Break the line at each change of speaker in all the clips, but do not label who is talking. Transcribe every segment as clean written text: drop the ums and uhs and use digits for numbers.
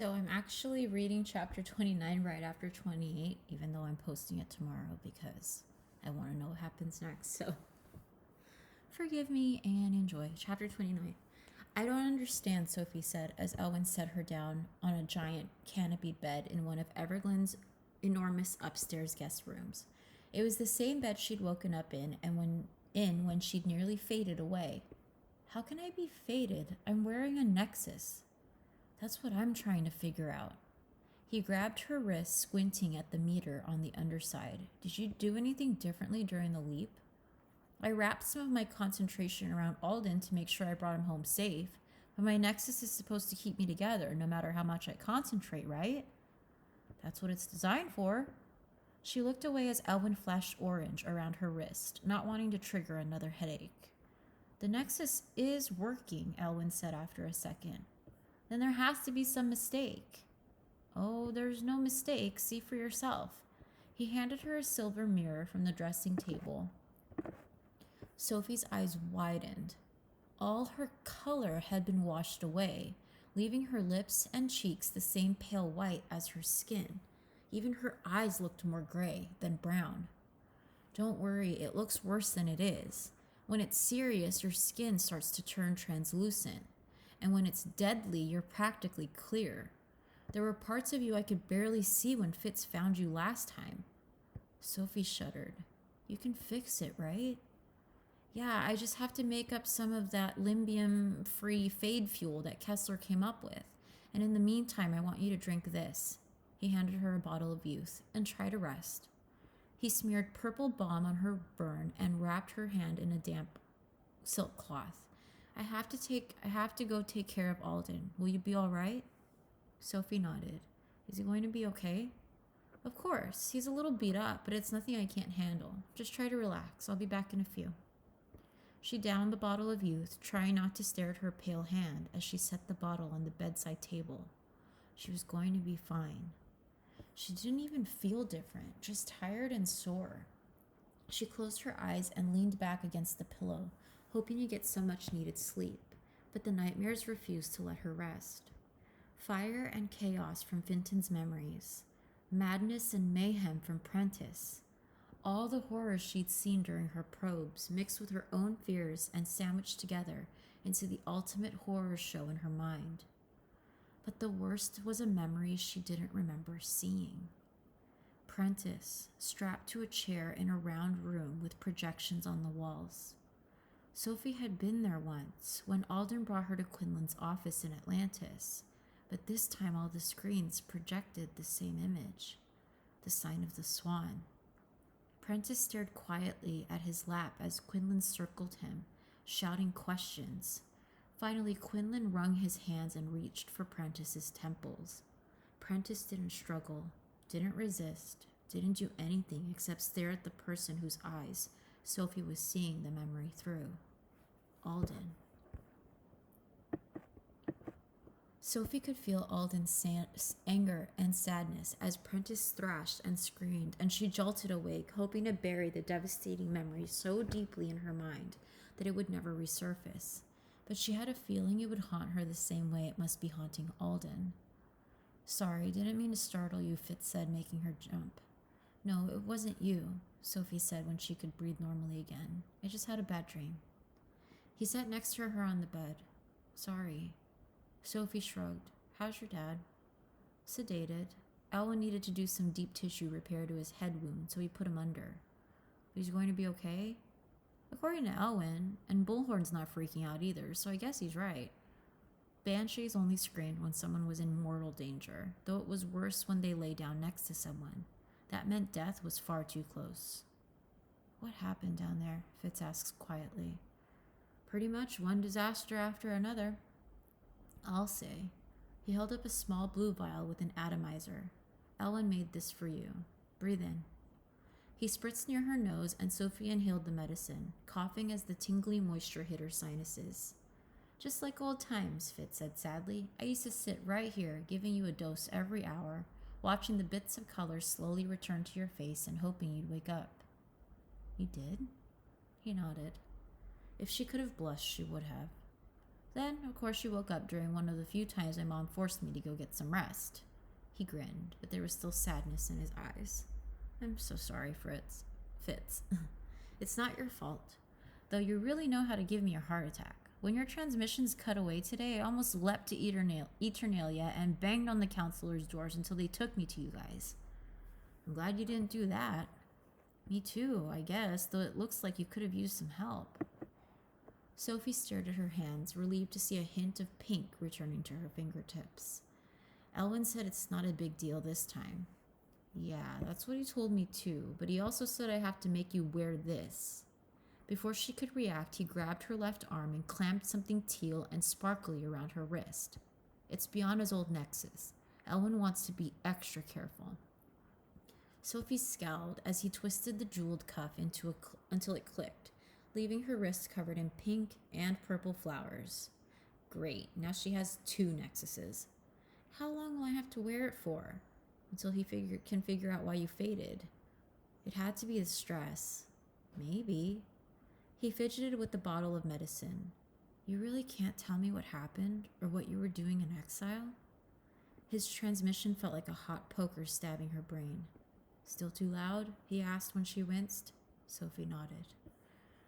So I'm actually reading chapter 29 right after 28, even though I'm posting it tomorrow because I want to know what happens next. So forgive me and enjoy. Chapter 29. I don't understand, Sophie said as Elwyn set her down on a giant canopied bed in one of Everglyn's enormous upstairs guest rooms. It was the same bed she'd woken up in and when she'd nearly faded away. How can I be faded? I'm wearing a nexus. That's what I'm trying to figure out. He grabbed her wrist, squinting at the meter on the underside. Did you do anything differently during the leap? I wrapped some of my concentration around Alden to make sure I brought him home safe, but my nexus is supposed to keep me together no matter how much I concentrate, right? That's what it's designed for. She looked away as Elwyn flashed orange around her wrist, not wanting to trigger another headache. The nexus is working, Elwyn said after a second. Then there has to be some mistake. Oh, there's no mistake. See for yourself. He handed her a silver mirror from the dressing table. Sophie's eyes widened. All her color had been washed away, leaving her lips and cheeks the same pale white as her skin. Even her eyes looked more gray than brown. Don't worry, it looks worse than it is. When it's serious, your skin starts to turn translucent. And when it's deadly, you're practically clear. There were parts of you I could barely see when Fitz found you last time. Sophie shuddered. You can fix it, right? Yeah, I just have to make up some of that limbium-free fade fuel that Kessler came up with. And in the meantime, I want you to drink this. He handed her a bottle of youth, and try to rest. He smeared purple balm on her burn and wrapped her hand in a damp silk cloth. I have to go take care of Alden. Will you be all right? Sophie nodded. Is he going to be okay? Of course. He's a little beat up, but it's nothing I can't handle. Just try to relax. I'll be back in a few. She downed the bottle of youth, trying not to stare at her pale hand as she set the bottle on the bedside table. She was going to be fine. She didn't even feel different, just tired and sore. She closed her eyes and leaned back against the pillow, hoping to get some much-needed sleep, but the nightmares refused to let her rest. Fire and chaos from Vinton's memories, madness and mayhem from Prentice, all the horrors she'd seen during her probes mixed with her own fears and sandwiched together into the ultimate horror show in her mind. But the worst was a memory she didn't remember seeing. Prentice, strapped to a chair in a round room with projections on the walls. Sophie had been there once, when Alden brought her to Quinlan's office in Atlantis, but this time all the screens projected the same image, the sign of the swan. Prentice stared quietly at his lap as Quinlan circled him, shouting questions. Finally, Quinlan wrung his hands and reached for Prentice's temples. Prentice didn't struggle, didn't resist, didn't do anything except stare at the person whose eyes Sophie was seeing the memory through. Alden. Sophie could feel Alden's anger and sadness as Prentice thrashed and screamed, and she jolted awake, hoping to bury the devastating memory so deeply in her mind that it would never resurface. But she had a feeling it would haunt her the same way it must be haunting Alden. Sorry, didn't mean to startle you, Fitz said, making her jump. No, it wasn't you, Sophie said when she could breathe normally again. I just had a bad dream. He sat next to her on the bed. Sorry. Sophie shrugged. How's your dad? Sedated. Elwyn needed to do some deep tissue repair to his head wound, so he put him under. But he's going to be okay? According to Elwyn, and Bullhorn's not freaking out either, so I guess he's right. Banshees only screamed when someone was in mortal danger, though it was worse when they lay down next to someone. That meant death was far too close. What happened down there? Fitz asked quietly. Pretty much one disaster after another. I'll say. He held up a small blue vial with an atomizer. Elwyn made this for you. Breathe in. He spritzed near her nose, and Sophie inhaled the medicine, coughing as the tingly moisture hit her sinuses. Just like old times, Fitz said sadly. I used to sit right here, giving you a dose every hour, watching the bits of color slowly return to your face and hoping you'd wake up. You did? He nodded. If she could have blushed, she would have. Then, of course, she woke up during one of the few times my mom forced me to go get some rest. He grinned, but there was still sadness in his eyes. I'm so sorry, Fitz. It's not your fault. Though you really know how to give me a heart attack. When your transmissions cut away today, I almost leapt to Eternalia and banged on the counselor's doors until they took me to you guys. I'm glad you didn't do that. Me too, I guess, though it looks like you could have used some help. Sophie stared at her hands, relieved to see a hint of pink returning to her fingertips. Elwyn said it's not a big deal this time. Yeah, that's what he told me too, but he also said I have to make you wear this. Before she could react, he grabbed her left arm and clamped something teal and sparkly around her wrist. It's beyond his old nexus. Elwyn wants to be extra careful. Sophie scowled as he twisted the jeweled cuff until it clicked, leaving her wrist covered in pink and purple flowers. Great, now she has 2 nexuses. How long will I have to wear it for? Until he can figure out why you faded. It had to be the stress. Maybe. He fidgeted with the bottle of medicine. You really can't tell me what happened or what you were doing in exile? His transmission felt like a hot poker stabbing her brain. Still too loud? He asked when she winced. Sophie nodded.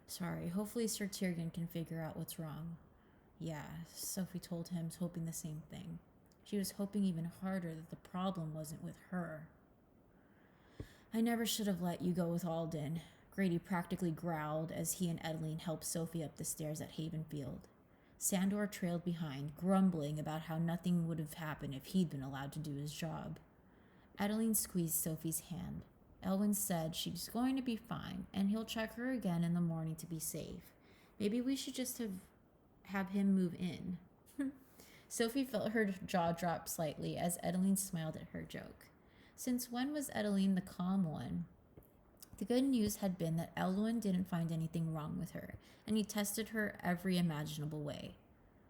Sorry, hopefully Sir Tyrgen can figure out what's wrong. Yeah, Sophie told him, hoping the same thing. She was hoping even harder that the problem wasn't with her. I never should have let you go with Alden, Grady practically growled as he and Edeline helped Sophie up the stairs at Havenfield. Sandor trailed behind, grumbling about how nothing would have happened if he'd been allowed to do his job. Edeline squeezed Sophie's hand. Elwyn said she's going to be fine, and he'll check her again in the morning to be safe. Maybe we should just have him move in. Sophie felt her jaw drop slightly as Edeline smiled at her joke. Since when was Edeline the calm one? The good news had been that Elwyn didn't find anything wrong with her, and he tested her every imaginable way.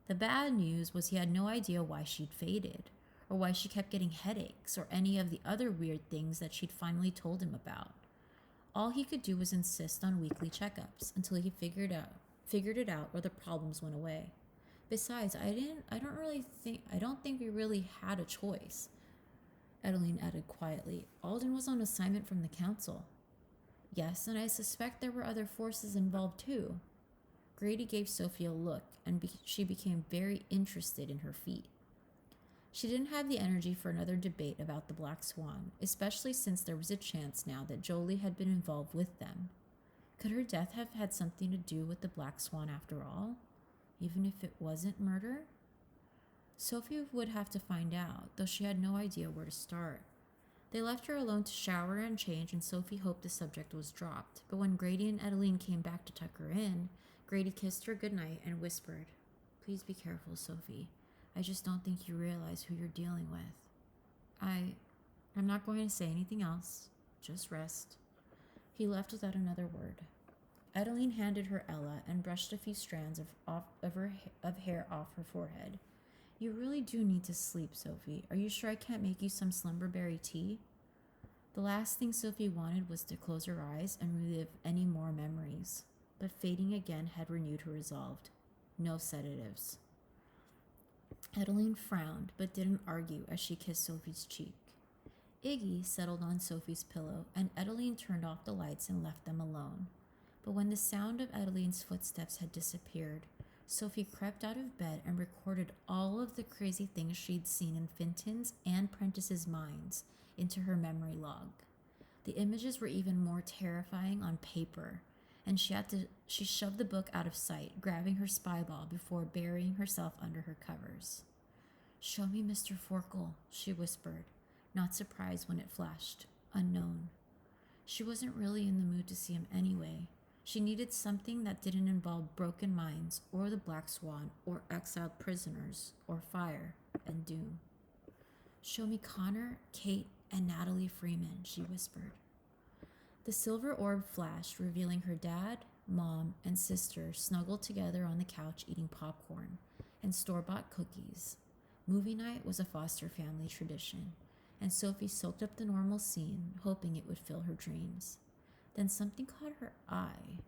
The bad news was he had no idea why she'd faded, or why she kept getting headaches, or any of the other weird things that she'd finally told him about. All he could do was insist on weekly checkups until he figured it out or the problems went away. Besides, I don't think we really had a choice. Edeline added quietly. Alden was on assignment from the council. Yes, and I suspect there were other forces involved too. Grady gave Sophie a look, and she became very interested in her feat. She didn't have the energy for another debate about the Black Swan, especially since there was a chance now that Jolie had been involved with them. Could her death have had something to do with the Black Swan after all? Even if it wasn't murder? Sophie would have to find out, though she had no idea where to start. They left her alone to shower and change, and Sophie hoped the subject was dropped. But when Grady and Edeline came back to tuck her in, Grady kissed her goodnight and whispered, Please be careful, Sophie. I just don't think you realize who you're dealing with. I'm not going to say anything else. Just rest. He left without another word. Edeline handed her Ella and brushed a few strands of hair off her forehead. You really do need to sleep, Sophie. Are you sure I can't make you some slumberberry tea? The last thing Sophie wanted was to close her eyes and relive any more memories. But fading again had renewed her resolve. No sedatives. Edeline frowned, but didn't argue as she kissed Sophie's cheek. Iggy settled on Sophie's pillow, and Edeline turned off the lights and left them alone. But when the sound of Edeline's footsteps had disappeared, Sophie crept out of bed and recorded all of the crazy things she'd seen in Finton's and Prentice's minds into her memory log. The images were even more terrifying on paper, and she shoved the book out of sight, grabbing her spy ball before burying herself under her covers. Show me Mr. Forkel, she whispered, not surprised when it flashed, unknown. She wasn't really in the mood to see him anyway. She needed something that didn't involve broken minds, or the Black Swan, or exiled prisoners, or fire and doom. Show me Connor, Kate, and Natalie Freeman, she whispered. The silver orb flashed, revealing her dad, mom, and sister snuggled together on the couch eating popcorn and store-bought cookies. Movie night was a Foster family tradition, and Sophie soaked up the normal scene, hoping it would fill her dreams. Then something caught her eye.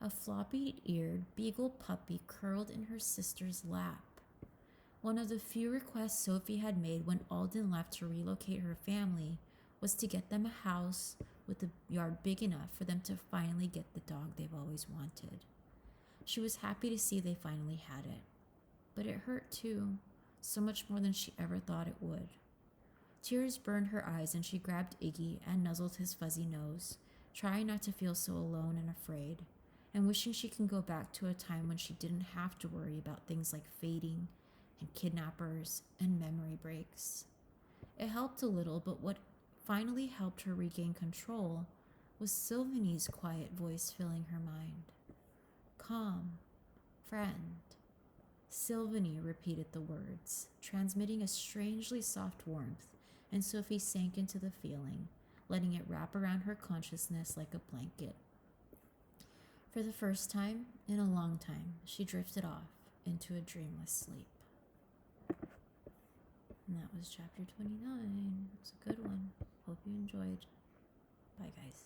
A floppy-eared beagle puppy curled in her sister's lap. One of the few requests Sophie had made when Alden left to relocate her family was to get them a house with a yard big enough for them to finally get the dog they've always wanted. She was happy to see they finally had it. But it hurt too, so much more than she ever thought it would. Tears burned her eyes and she grabbed Iggy and nuzzled his fuzzy nose, trying not to feel so alone and afraid, and wishing she could go back to a time when she didn't have to worry about things like fading and kidnappers and memory breaks. It helped a little, but what finally helped her regain control was Sylvanie's quiet voice filling her mind. Calm, friend. Sylvanie repeated the words, transmitting a strangely soft warmth, and Sophie sank into the feeling, letting it wrap around her consciousness like a blanket. For the first time in a long time, she drifted off into a dreamless sleep. And that was chapter 29. It was a good one. Hope you enjoyed. Bye, guys.